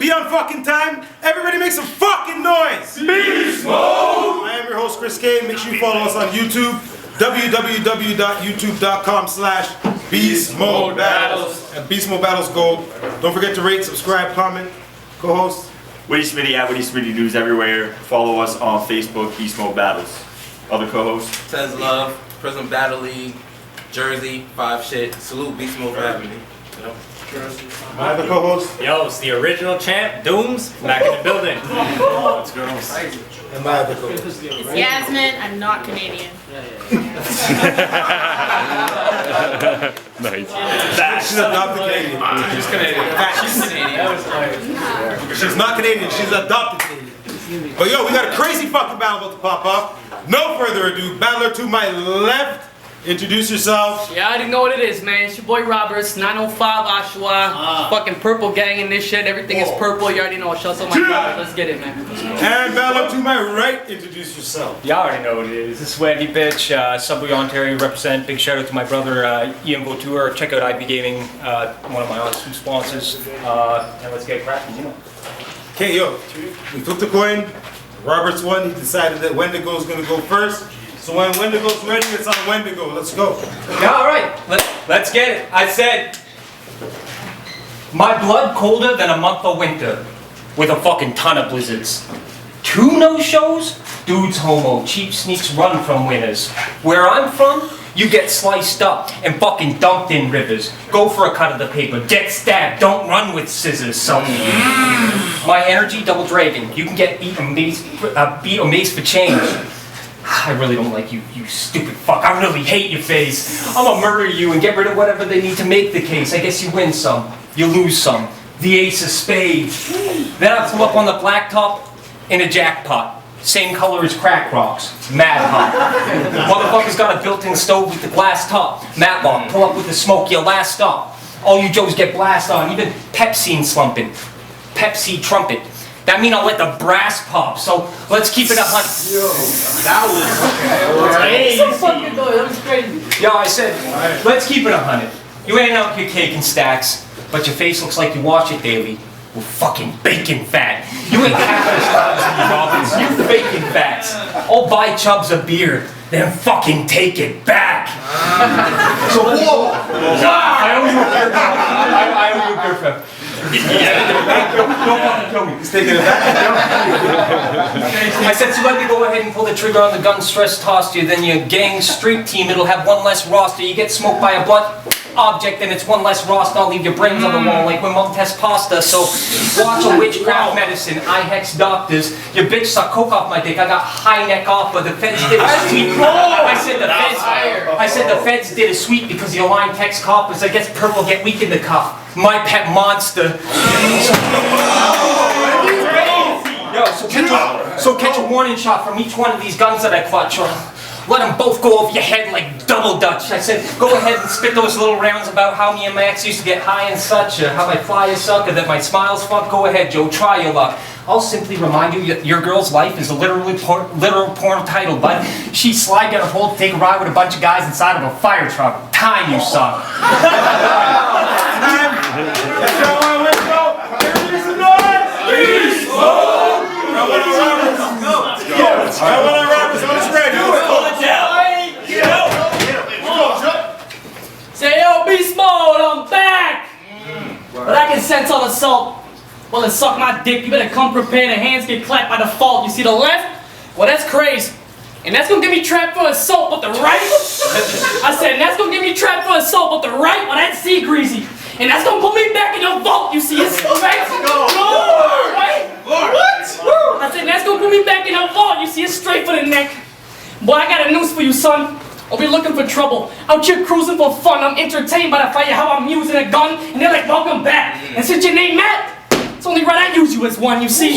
Be on fucking time. Everybody make some fucking noise. Beastmode. I am your host Chris K. Make sure you follow us on YouTube. www.youtube.com/Beastmode Battles and Beastmode Battles Gold. Don't forget to rate, subscribe, comment. Co-host YASMIN at YASMIN News everywhere. Follow us on Facebook, Beastmode Battles. Other co-hosts? Tez Love, Prism Battle League, Jersey, 5 shit. Salute Beastmode for having me. Yep. my other co-host. Yo, it's the original champ, Dooms, back in the building. Let's go. And my other co-host. It's Yasmin. I'm not Canadian. Nice. She's adopted Canadian. She's Canadian. She's Canadian. She's not Canadian, she's adopted Canadian. But yo, we got a crazy fucking battle about to pop off. No further ado, battler to my left, introduce yourself. Yeah, I already know what it is, man. It's your boy Robertz, 905 Oshawa. Fucking purple gang in this shit. Everything is purple. You already know. Shouts out my brother. Let's get it, man. And battler to my right, introduce yourself. Y'all already know what it is. This is Wendy, bitch. Subway, Ontario, represent. Big shout out to my brother, Ian Vautour. Check out IB Gaming, one of my awesome sponsors. And let's get cracking, you know. Okay, yo, we flipped a coin. Robert's won. He decided that Wendigo's gonna go first. So when Wendigo's ready, it's on Wendigo. Let's go. Yeah, all right. Let's get it. I said, my blood colder than a month of winter, with a fucking ton of blizzards. 2 no-shows? Dude's homo. Cheap sneaks run from winners. Where I'm from, you get sliced up and fucking dumped in rivers. Go for a cut of the paper. Get stabbed. Don't run with scissors, son. My energy, double dragon. You can get beat or mace for change. I really don't like you, you stupid fuck. I really hate your face. I'm gonna murder you and get rid of whatever they need to make the case. I guess you win some, you lose some. The ace of spades. Then I pull up on the blacktop in a jackpot. Same color as crack rocks. Mad hot. Motherfucker's got a built-in stove with the glass top. Matlock, pull up with the smoke, your last stop. All you Joes get blast on, even Pepsi slumping. Pepsi trumpet. That mean I'll let the brass pop, so let's keep it 100. That was Crazy. So fucking good. That was crazy. Yo, I said, let's keep it 100. You ain't out your cake and stacks, but your face looks like you watch it daily. With fucking bacon fat. You ain't half as Robertz, you faking facts. I'll buy Chubbs a beer, then fucking take it back. So I owe you a beer. I owe you a beer, fam. Don't fucking kill me. He's taking it back. I said, so let me go ahead and pull the trigger on the gun, stress toss you, then your gang street team, it'll have 1 less roster. You get smoked by a blunt object and it's 1 less roster. I'll leave your brains on the wall like when mom tests pasta. So watch a witchcraft medicine, I hex doctors. Your bitch suck coke off my dick. I got high neck off, but the feds did a sweep. I said the feds did a sweep because your line text coppers. I guess purple get weak in the cuff. My pet monster. Yo, so catch a warning shot from each one of these guns that I clutch. Or let them both go over your head like double dutch. I said, go ahead and spit those little rounds about how me and Max used to get high and such, how my flyers suck, or that my smiles fuck. Go ahead, Joe, try your luck. I'll simply remind you that your girl's life is a literal porn title, bud. She slide down a hole to take a ride with a bunch of guys inside of a fire truck. Time, you suck. Say, yo, Beastmode, I'm back! But I can sense all assault. Well, then suck my dick. You better come prepared. The hands get clapped by default. You see the left? Well, that's crazy. And that's gonna get me trapped for assault, but the right? I said, and that's gonna get me trapped for assault, but the right? Well, that's sea greasy. And that's gonna put me back in the vault, you see? It's right? Lord! Right? Lord! What? I said, that's gonna put me back in the vault, you see? It's straight for the neck. Boy, I got a news for you, son. I'll be looking for trouble. Out here cruising for fun. I'm entertained by the fire, how I'm using a gun. And they're like, welcome back. And since your name Matt, it's only right I use you as one, you see?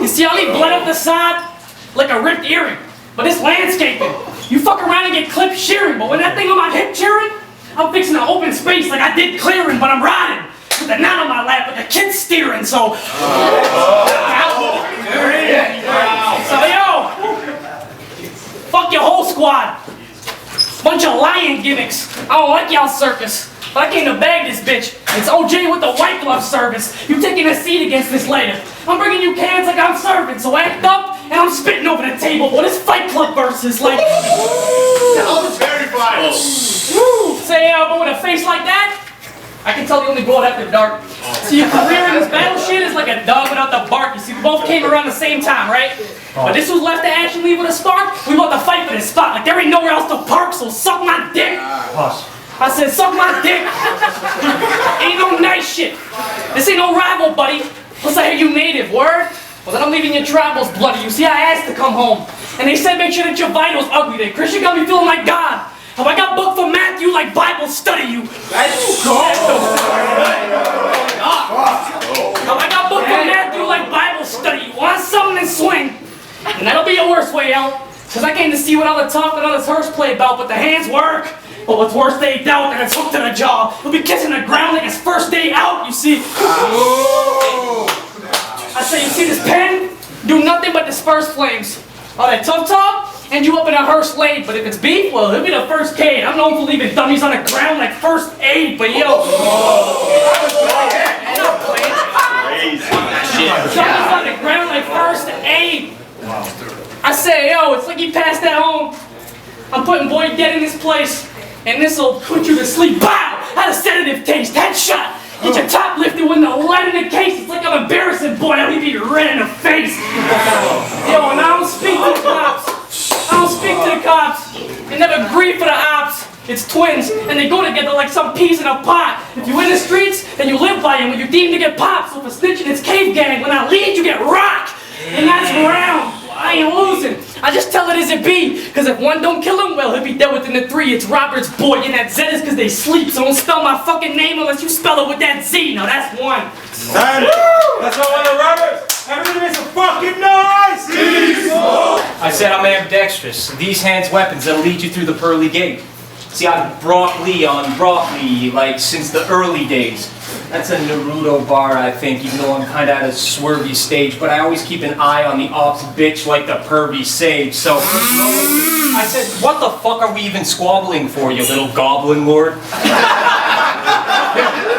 You see, I leave blood up the side like a ripped earring. But it's landscaping. You fuck around and get clipped shearing. But when that thing on my hip cheering, I'm fixing an open space like I did clearing. But I'm riding with the knot on my lap, but the kid's steering. So, yo, fuck your whole squad. Bunch of lion gimmicks. I don't like y'all circus. But I came to bag this bitch. It's OJ with the white glove service. You taking a seat against this later. I'm bringing you cans like I'm serving, so act up, and I'm spitting over the table. What is Fight Club versus like? Very fine. Say, but with a face like that, I can tell you only go out after dark. See, your career in this battle shit is like a dog without the bark. You see, we both came around the same time, right? But this was left to Ashley leave with a spark. We want to fight for this spot. Like there ain't nowhere else to park, so suck my dick. I said, suck my dick. Ain't no nice shit. This ain't no rival, buddy. Plus I hear you native, word? Well, then I'm leaving your travels bloody. You see, I asked to come home. And they said make sure that your vitals ugly today. Christian got me feeling like God. Have I got booked for Matthew like Bible study you? Have I got booked for Matthew like Bible study you? Want something and swing. And that'll be your worst way out. Cause I came to see what all the talk and all this hearse play about, but the hands work. But what's worse, they doubt, and it's hooked to the jaw. He'll be kissing the ground like his first day out, you see. I say, you see this pen? Do nothing but disperse flames. All that tough talk, and you up in a hearse lane. But if it's beef, well, he'll be the first aid. I'm known for leaving dummies on the ground like first aid, but yo. I'm not playing. Dummies on the ground like first aid. I say, yo, it's like he passed that home. I'm putting boy dead in this place. And this'll put you to sleep. Bow! How does sedative taste? Headshot! Get your top lifted with no lead in the case. It's like I'm embarrassing, boy. I'll leave you red in the face. Yo, and I don't speak to the cops. I don't speak to the cops. They never grieve for the ops. It's twins, and they go together like some peas in a pot. If you in the streets, then you live by them. When you deem to get popped, so for snitching, it's cave gang. When I lead, you get rocked. And that's round. I ain't losing. I just tell it as it be. Cause if one don't kill him, well, he'll be dead within the 3. It's Robert's boy, and that Z is cause they sleep. So don't spell my fucking name unless you spell it with that Z. Now that's one. That's all on the Robertz. Everybody makes some fucking noise. I said I'm ambidextrous. These hands weapons that'll lead you through the pearly gate. See, I've brought Lee on broccoli like since the early days. That's a Naruto bar, I think, even though I'm kind of at a swervy stage. But I always keep an eye on the ops bitch like the pervy sage. So I said, what the fuck are we even squabbling for, you little goblin lord? I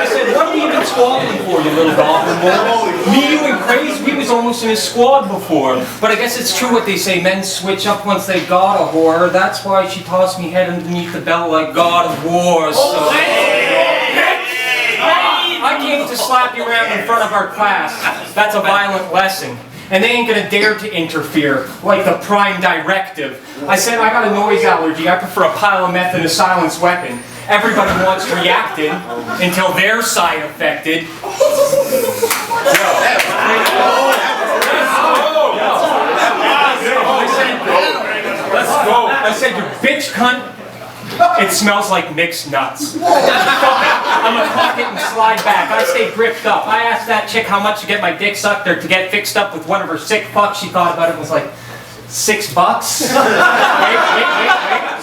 said, what are we even squabbling for, you little goblin lord? Me, you, and Craze, we was almost in a squad before. But I guess it's true what they say, men switch up once they got a whore. That's why she tossed me head underneath the belt like God of War. So I came to slap you around in front of our class. That's a violent lesson. And they ain't gonna dare to interfere, like the prime directive. I said I got a noise allergy, I prefer a pile of meth than a silenced weapon. Everybody wants reacted until they're side affected. I said, you bitch cunt. It smells like mixed nuts. Fuck it. I'm gonna fuck it and slide back. I stay gripped up. I asked that chick how much to get my dick sucked or to get fixed up with one of her sick fucks. She thought about it and was like, $6? Wait.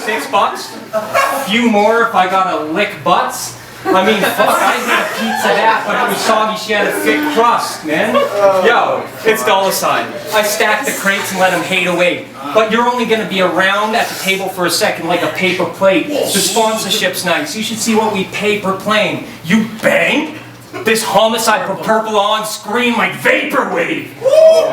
$6? A few more if I gotta lick butts? I mean, fuck, I didn't get a pizza that, but it was soggy, she had a thick crust, man. Yo, it's $sign. I stacked the crates and let them hate away. But you're only gonna be around at the table for a second like a paper plate. The sponsorship's nice. You should see what we pay per plane. You bang? This homicide for purple on screen like vaporwave.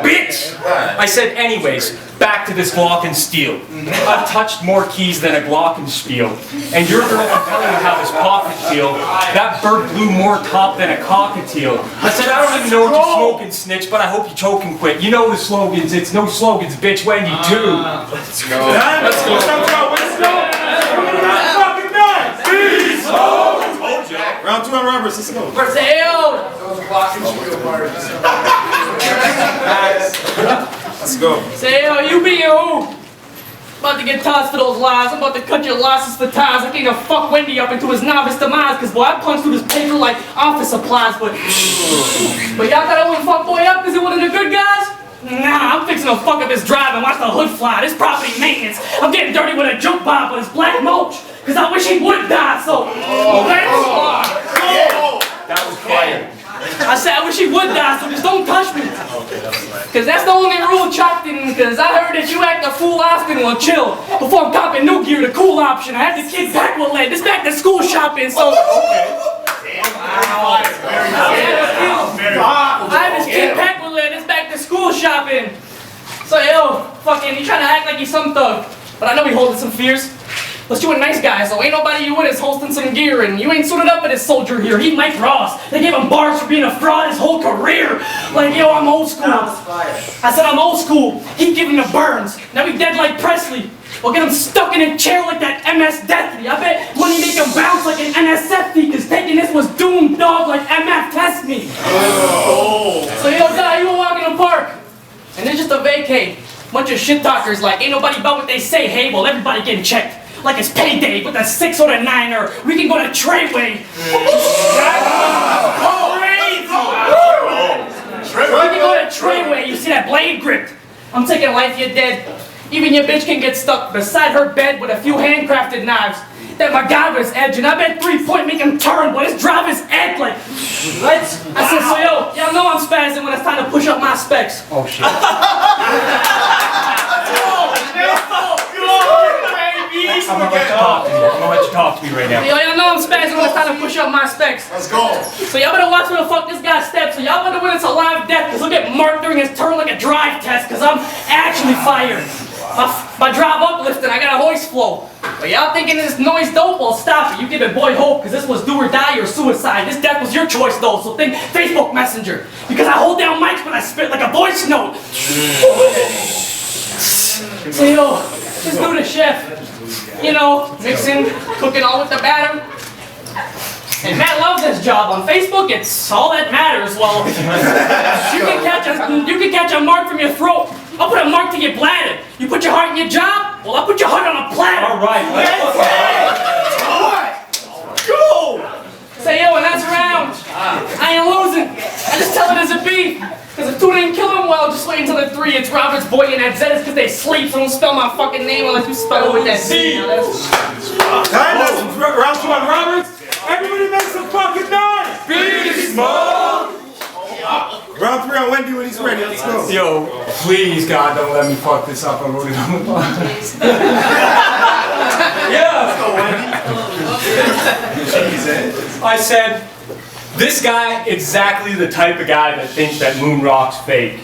Bitch! I said, anyways, back to this glockenspiel. I've touched more keys than a glockenspiel. And your girl can tell you how this pocket feel. That bird blew more top than a cockatiel. I said, I don't even know what you're smoking, snitch, but I hope you choke and quit. You know the slogans, it's no slogans, bitch, Wendy, too. Let's go. Let's go. Fucking nice. Beastmode. Round 2 on Robertz, let's go. Brazil! Let's go. Say, yo, you be who? About to get tossed for those lies. I'm about to cut your losses for ties. I came to fuck Wendy up into his novice demise. Cause boy, I punched through this paper like office supplies. But y'all thought I wouldn't fuck boy up cause he one of the good guys? Nah, I'm fixing to fuck up his drive and watch the hood fly. This property maintenance. I'm getting dirty with a junk bomb, but it's black mulch. Cause I wish he would die, so. That was fire. I said I wish he would would die, so just don't touch me. Cause that's the only rule chopped in, cause I heard that you act a fool often. Well, chill. Before I'm copping new gear, the cool option. I had the kid back with lead. This back to school shopping, so. I have his kid packed with lead. This back to school shopping. So yo, fucking, he trying to act like he's some thug, but I know he holding some fears. Plus you a nice guy, so ain't nobody you with is hosting some gear, and you ain't suited up for this soldier here. He Mike Ross. They gave him bars for being a fraud his whole career. Like, yo, I'm old school. I said I'm old school. He giving the burns. Now he dead like Presley. We'll get him stuck in a chair like that MS Deathly. I bet money make him bounce like an NSFD, cause taking this was doomed dog like MF Test Me. So yo, guy, you were walking in the park, and there's just a vacay. Bunch of shit talkers like, ain't nobody about what they say, hey, well, everybody getting checked. Like it's payday with a 6 or a 9, or we can go to Treyway. We can go to Treyway, you see that blade grip? I'm taking life, you're dead. Even your bitch can get stuck beside her bed with a few handcrafted knives. That MacGyver's edge, and I bet 3-point make him turn, but his driver's edge like, let's. I said, so yo, y'all know I'm spazzing when it's time to push up my specs. Oh shit. I'm gonna let you talk to me right now. Yo, y'all know I'm spazzing when it's time to push up my specs. Let's go. So y'all better watch where the fuck this guy steps. So y'all better when it's a live death, cause he'll get marked during his turn like a drive test, cause I'm actually fired. My drive uplifting, I got a hoist flow. But y'all thinking this noise dope? Well, stop it. You give it boy hope, cause this was do or die or suicide. This death was your choice though, so think Facebook Messenger. Because I hold down mics when I spit like a voice note. So yo, this dude is chef. You know, mixing, cooking all with the batter. And Matt loves this job. On Facebook, it's all that matters. Well, you can catch a mark from your throat. I'll put a mark to your bladder. You put your heart in your job? Well, I'll put your heart on a platter. All right. Go! Say yo, and that's around. I ain't losing. I just tell it as a beat. Cause if 2 didn't kill him, well, just wait until the 3. It's Robert's boy and that Z is cause they sleep, so don't spell my fucking name unless you spell it with that Z. Time, that's round 2 on Robertz. Everybody make some fucking noise! Beastmode! Round 3 on Wendy when he's ready. Let's go. Yo, please God, don't let me fuck this up. I wrote it on the podcast. Yeah. I said, this guy exactly the type of guy that thinks that moon rock's fake.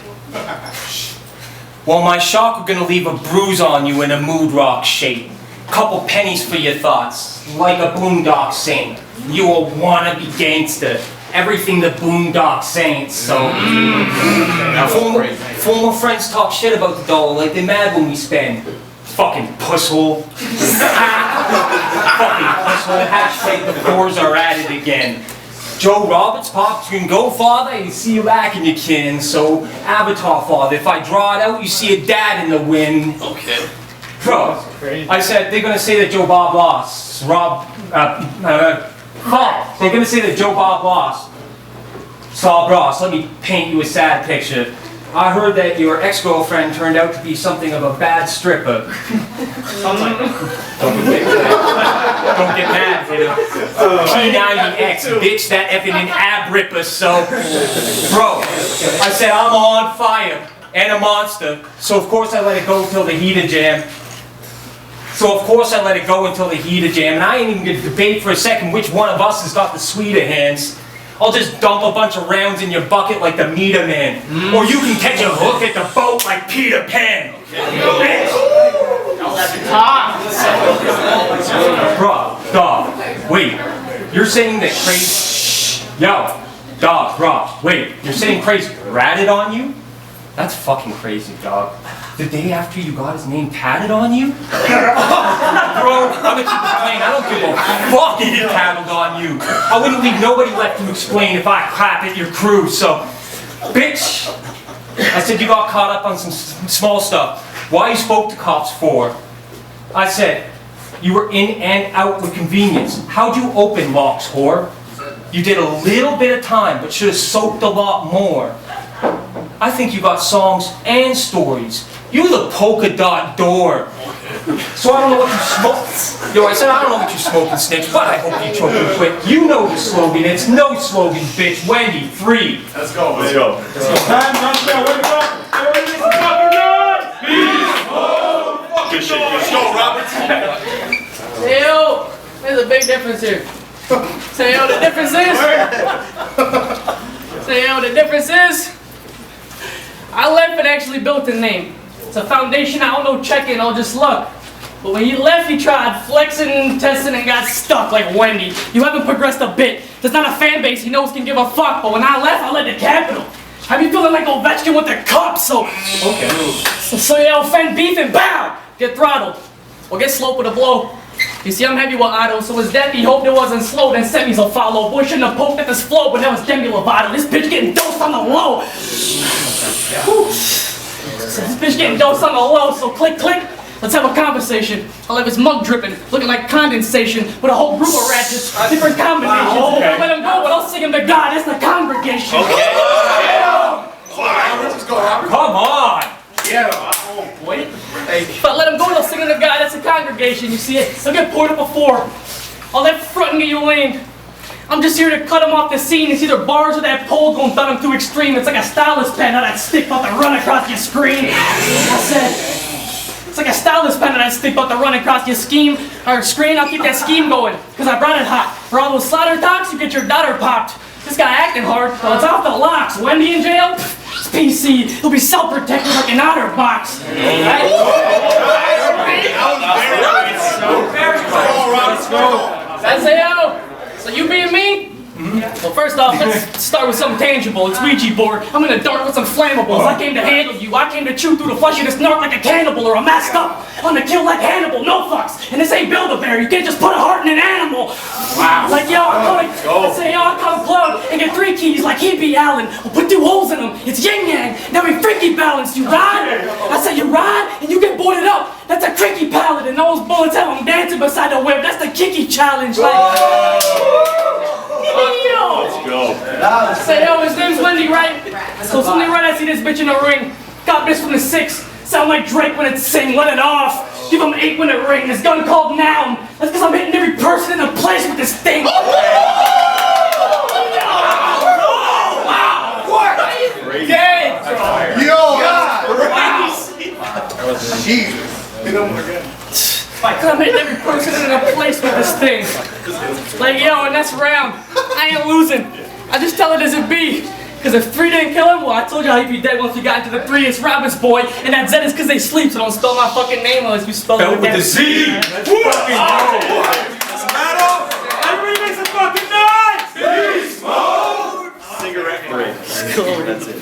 Well, my shock are gonna leave a bruise on you in a mood rock shape. Couple pennies for your thoughts, like a boondock saint. You a wannabe gangster. Everything the boondock saints, so. Former friends talk shit about the dollar like they're mad when we spend. Fucking pusshole. Fucking pusshole. Hashtag the 4s are at it again. Joe Roberts pops, you can go father, you see you back in your kin. So Avatar father, if I draw it out, you see a dad in the wind. Okay. Bro, I said they're gonna say that Joe Bob lost. They're gonna say that Joe Bob lost. Saul Ross, let me paint you a sad picture. I heard that your ex-girlfriend turned out to be something of a bad stripper. Don't get mad, kiddo. P90X, bitch, that effing an ab ripper, so. Bro, I said I'm on fire and a monster, so of course I let it go until the heater jam. And I ain't even gonna debate for a second which one of us has got the sweeter hands. I'll just dump a bunch of rounds in your bucket like the meter man. Or you can catch a hook at the boat like Peter Pan. Bitch! Bruh, dog, wait. You're saying that Crazy... Yo, dog, bruh, wait. You're saying Crazy ratted on you? That's fucking crazy, dog. The day after you got his name tatted on you? Bro, I'm gonna keep it plain. I don't give a fuck if he tattled on you. I wouldn't leave nobody left to explain if I clap at your crew, so... Bitch! I said you got caught up on some small stuff. Why you spoke to cops for? I said, you were in and out with convenience. How'd you open locks, whore? You did a little bit of time, but should have soaked a lot more. I think you got songs and stories. You the polka dot door. So I don't know what you smoke. Yo, I said I don't know what you smoking, snitch, but I hope you choking quick. You know the slogan. It's no slogan, bitch. Wendy, free. Let's go, Let's man. go. Time runs out. Where the fuck? Everybody listen fucking good. Good shit. Let's go, Robertz. Say yo, there's a big difference here. Say yo, the difference is. Say yo, the difference is. I left and actually built a name. It's a foundation I don't know checking, all just luck. But when you left, you tried flexing and testing and got stuck like Wendy. You haven't progressed a bit. There's not a fan base he knows can give a fuck. But when I left, I led the capital. I be feeling like Ovechkin with the cup, so... Okay. So you offend beef and bow! Get throttled. Or get sloped with a blow. You see, I'm heavy with Otto, so his death he hoped it wasn't slow, then semis will follow. Boy shouldn't have poked at this flow, but that was Demi Lovato. This bitch getting dosed on the low. Whew. So this bitch getting dosed on the low, so click, click. Let's have a conversation. I'll have his mug dripping, looking like condensation, with a whole group of ratchets, different combinations. I'll let him go, but I'll sing him to God. That's the congregation. Okay. Let's go, Robertz. Come on. Wait. If I let him go, they'll sing to the guy. That's a congregation. You see it? They'll get poured up before. All that fronting get you lame. I'm just here to cut him off the scene. It's either bars or that pole going thud him too extreme. It's like a stylus pen, how that stick about to run across your screen. I said, it's like a stylus pen, how that stick about to run across your screen. I'll keep that scheme going, because I brought it hot. For all those slaughter talks, you get your daughter popped. This guy acting hard, well, it's off the locks. Wendy in jail? It's PC. He'll be self-protected like an otter box. Let's go. That's it. So you being me? Well, first off, let's start with something tangible. It's Ouija board. I'm in the dark with some flammables. I came to handle you. I came to chew through the flesh of this narc like a cannibal or a masked up. I'm to kill like Hannibal. No fucks. And this ain't Build-A-Bear. You can't just put a heart in an animal. Wow. Like, yo, I say, yo, I come plug and get 3 keys like he be Allen. We'll put 2 holes in them. It's yin-yang. Now we freaky balanced. You ride? I say you ride and you get boarded up. That's a cricky pallet. And those bullets have them dancing beside the whip. That's the kicky challenge. Like, Let's go. say, yo, his name's Wendy, right? So something right, I see this bitch in the ring. Got this from the 6. Sound like Drake when it sing, let it off. Give him 8 when it ring. This gun called Noun. That's because I'm hitting every person in the place with this thing. Yo, Jesus. Because I'm hitting every person in a place with this thing. Like, yo, and that's round. I ain't losing. I just tell it as it be. Because if 3 didn't kill him, well, I told you how he'd be dead once we got into the 3. It's Robert's boy. And that Z is because they sleep, so don't spell my fucking name unless you spell it With the Z. What's the matter? Everybody make some fucking noise! Beastmode! Cigarette break. That's it.